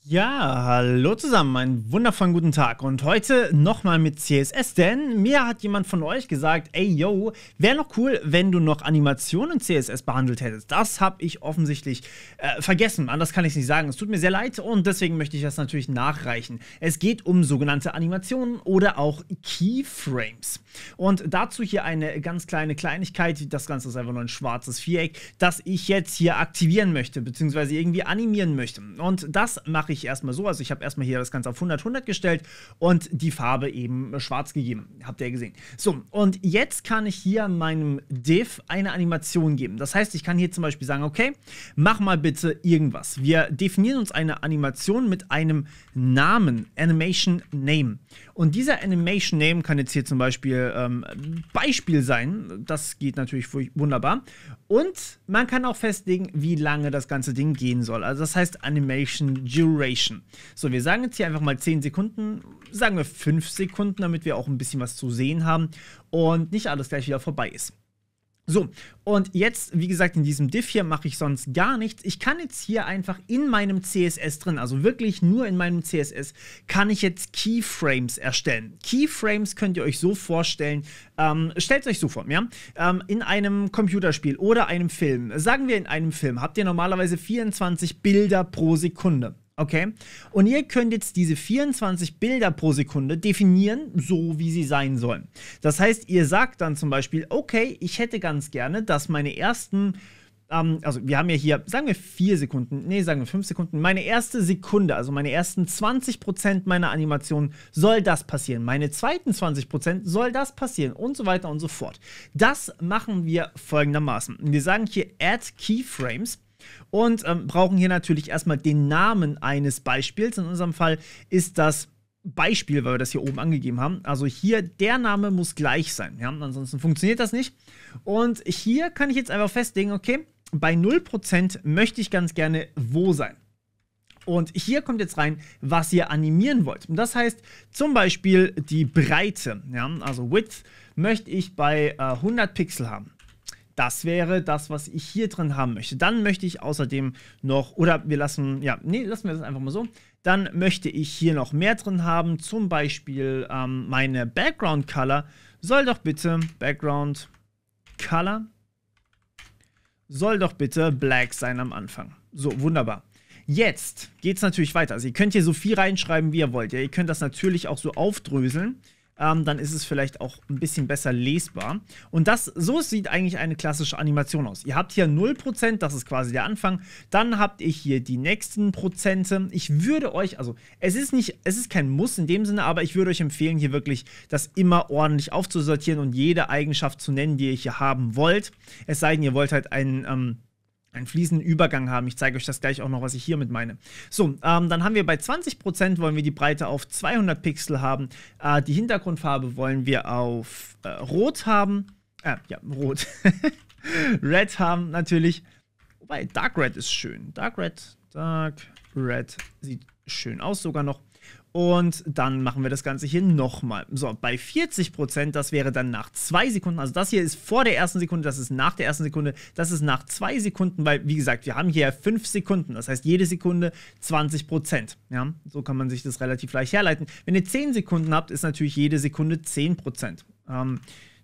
Ja, hallo zusammen, einen wundervollen guten Tag und heute nochmal mit CSS, denn mir hat jemand von euch gesagt, ey yo, wäre noch cool, wenn du noch Animationen in CSS behandelt hättest. Das habe ich offensichtlich vergessen, anders kann ich es nicht sagen. Es tut mir sehr leid und deswegen möchte ich das natürlich nachreichen. Es geht um sogenannte Animationen oder auch Keyframes. Und dazu hier eine ganz kleine Kleinigkeit, das Ganze ist einfach nur ein schwarzes Viereck, das ich jetzt hier aktivieren möchte, beziehungsweise irgendwie animieren möchte. Und das mache ich erstmal so, also ich habe erstmal hier das Ganze auf 100 gestellt und die Farbe eben schwarz gegeben, habt ihr gesehen. So, und jetzt kann ich hier meinem Div eine Animation geben. Das heißt, ich kann hier zum Beispiel sagen, okay, mach mal bitte irgendwas. Wir definieren uns eine Animation mit einem Namen, Animation Name. Und dieser Animation Name kann jetzt hier zum Beispiel Beispiel sein. Das geht natürlich wunderbar. Und man kann auch festlegen, wie lange das ganze Ding gehen soll. Also das heißt Animation Duration. So, wir sagen jetzt hier einfach mal 10 Sekunden, sagen wir 5 Sekunden, damit wir auch ein bisschen was zu sehen haben und nicht alles gleich wieder vorbei ist. So, und jetzt, wie gesagt, in diesem Div hier mache ich sonst gar nichts. Ich kann jetzt hier einfach in meinem CSS drin, also wirklich nur in meinem CSS, kann ich jetzt Keyframes erstellen. Keyframes könnt ihr euch so vorstellen, stellt es euch so vor, ja? In einem Computerspiel oder einem Film, sagen wir in einem Film, habt ihr normalerweise 24 Bilder pro Sekunde. Okay, und ihr könnt jetzt diese 24 Bilder pro Sekunde definieren, so wie sie sein sollen. Das heißt, ihr sagt dann zum Beispiel, okay, ich hätte ganz gerne, dass meine ersten, also wir haben ja hier, sagen wir 4 Sekunden, nee, sagen wir 5 Sekunden, meine erste Sekunde, also meine ersten 20% meiner Animation soll das passieren, meine zweiten 20% soll das passieren und so weiter und so fort. Das machen wir folgendermaßen. Wir sagen hier Add Keyframes. Und brauchen hier natürlich erstmal den Namen eines Beispiels. In unserem Fall ist das Beispiel, weil wir das hier oben angegeben haben. Also hier, der Name muss gleich sein. Ja? Ansonsten funktioniert das nicht. Und hier kann ich jetzt einfach festlegen, okay, bei 0% möchte ich ganz gerne wo sein. Und hier kommt jetzt rein, was ihr animieren wollt. Und das heißt zum Beispiel die Breite. Ja? Also Width möchte ich bei 100 Pixel haben. Das wäre das, was ich hier drin haben möchte. Dann möchte ich außerdem noch, oder wir lassen, ja, nee, lassen wir das einfach mal so. Dann möchte ich hier noch mehr drin haben. Zum Beispiel meine Background Color soll doch bitte, Background Color, soll doch bitte black sein am Anfang. So, wunderbar. Jetzt geht es natürlich weiter. Also ihr könnt hier so viel reinschreiben, wie ihr wollt. Ja, ihr könnt das natürlich auch so aufdröseln. Dann ist es vielleicht auch ein bisschen besser lesbar. Und so sieht eigentlich eine klassische Animation aus. Ihr habt hier 0%, das ist quasi der Anfang. Dann habt ihr hier die nächsten Prozente. Ich würde euch, also es ist kein Muss in dem Sinne, aber ich würde euch empfehlen, hier wirklich das immer ordentlich aufzusortieren und jede Eigenschaft zu nennen, die ihr hier haben wollt. Es sei denn, ihr wollt halt einen fließenden Übergang haben. Ich zeige euch das gleich auch noch, was ich hiermit meine. So, dann haben wir bei 20% wollen wir die Breite auf 200 Pixel haben. Die Hintergrundfarbe wollen wir auf Rot haben. Ja, Rot. Red haben natürlich. Wobei, Dark Red ist schön. Dark Red sieht schön aus sogar noch. Und dann machen wir das Ganze hier nochmal. So, bei 40%, das wäre dann nach 2 Sekunden. Also das hier ist vor der ersten Sekunde, das ist nach der ersten Sekunde, das ist nach 2 Sekunden, weil, wie gesagt, wir haben hier 5 Sekunden. Das heißt, jede Sekunde 20%. Ja, so kann man sich das relativ leicht herleiten. Wenn ihr 10 Sekunden habt, ist natürlich jede Sekunde 10%.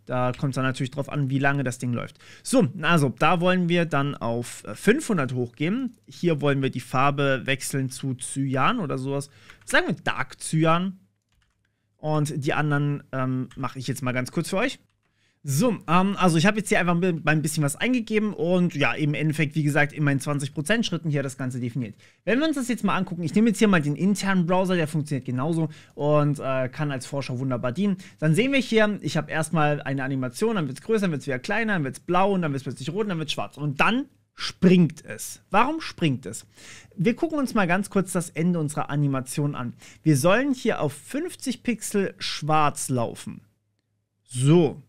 Da kommt es dann natürlich drauf an, wie lange das Ding läuft. So, also da wollen wir dann auf 500 hochgehen. Hier wollen wir die Farbe wechseln zu Cyan oder sowas. Sagen wir Dark Cyan. Und die anderen mache ich jetzt mal ganz kurz für euch. So, also ich habe jetzt hier einfach ein bisschen was eingegeben und ja, im Endeffekt, wie gesagt, in meinen 20% Schritten hier das Ganze definiert. Wenn wir uns das jetzt mal angucken, ich nehme jetzt hier mal den internen Browser, der funktioniert genauso und kann als Vorschau wunderbar dienen. Dann sehen wir hier, ich habe erstmal eine Animation, dann wird es größer, dann wird es wieder kleiner, dann wird es blau und dann wird es plötzlich rot und dann wird es schwarz. Und dann springt es. Warum springt es? Wir gucken uns mal ganz kurz das Ende unserer Animation an. Wir sollen hier auf 50 Pixel schwarz laufen. So.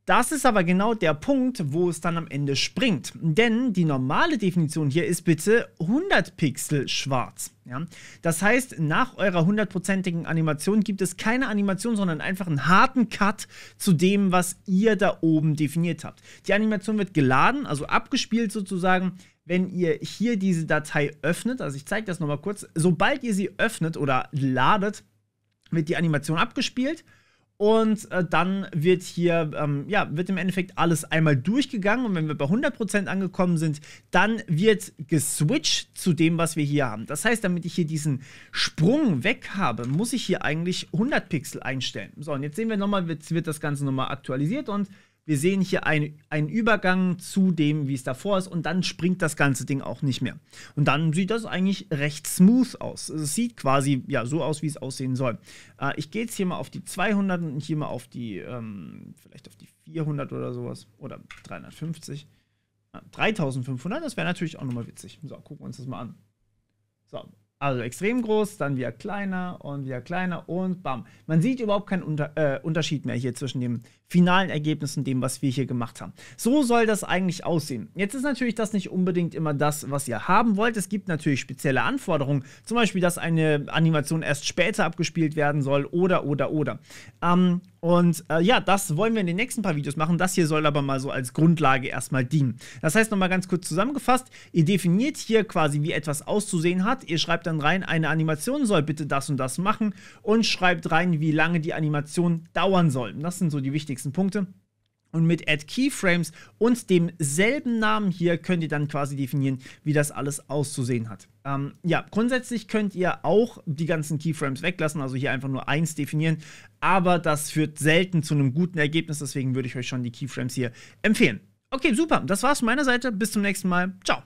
Das ist aber genau der Punkt, wo es dann am Ende springt. Denn die normale Definition hier ist bitte 100 Pixel schwarz. Ja? Das heißt, nach eurer 100%igen Animation gibt es keine Animation, sondern einfach einen harten Cut zu dem, was ihr da oben definiert habt. Die Animation wird geladen, also abgespielt sozusagen. wenn ihr hier diese Datei öffnet, also ich zeige das nochmal kurz, sobald ihr sie öffnet oder ladet, wird die Animation abgespielt. Und dann wird hier, wird im Endeffekt alles einmal durchgegangen. Und wenn wir bei 100% angekommen sind, dann wird geswitcht zu dem, was wir hier haben. Das heißt, damit ich hier diesen Sprung weg habe, muss ich hier eigentlich 100 Pixel einstellen. So, und jetzt sehen wir nochmal, wird das Ganze nochmal aktualisiert und wir sehen hier einen Übergang zu dem, wie es davor ist, und dann springt das ganze Ding auch nicht mehr. Und dann sieht das eigentlich recht smooth aus. Es sieht quasi so aus, wie es aussehen soll. Ich gehe jetzt hier mal auf die 200 und hier mal auf die, vielleicht auf die 400 oder sowas. Oder 350. 3500, das wäre natürlich auch nochmal witzig. So, gucken wir uns das mal an. So. Also extrem groß, dann wieder kleiner und bam. Man sieht überhaupt keinen Unterschied mehr hier zwischen dem finalen Ergebnis und dem, was wir hier gemacht haben. So soll das eigentlich aussehen. Jetzt ist natürlich das nicht unbedingt immer das, was ihr haben wollt. Es gibt natürlich spezielle Anforderungen, zum Beispiel, dass eine Animation erst später abgespielt werden soll oder. Das wollen wir in den nächsten paar Videos machen. Das hier soll aber mal so als Grundlage erstmal dienen. Das heißt, nochmal ganz kurz zusammengefasst, ihr definiert hier quasi, wie etwas auszusehen hat. Ihr schreibt dann rein, eine Animation soll bitte das und das machen und schreibt rein, wie lange die Animation dauern soll. Das sind so die wichtigsten Punkte. Und mit Add Keyframes und demselben Namen hier könnt ihr dann quasi definieren, wie das alles auszusehen hat. Grundsätzlich könnt ihr auch die ganzen Keyframes weglassen, also hier einfach nur 1 definieren, aber das führt selten zu einem guten Ergebnis, deswegen würde ich euch schon die Keyframes hier empfehlen. Okay, super, das war's von meiner Seite, bis zum nächsten Mal, ciao!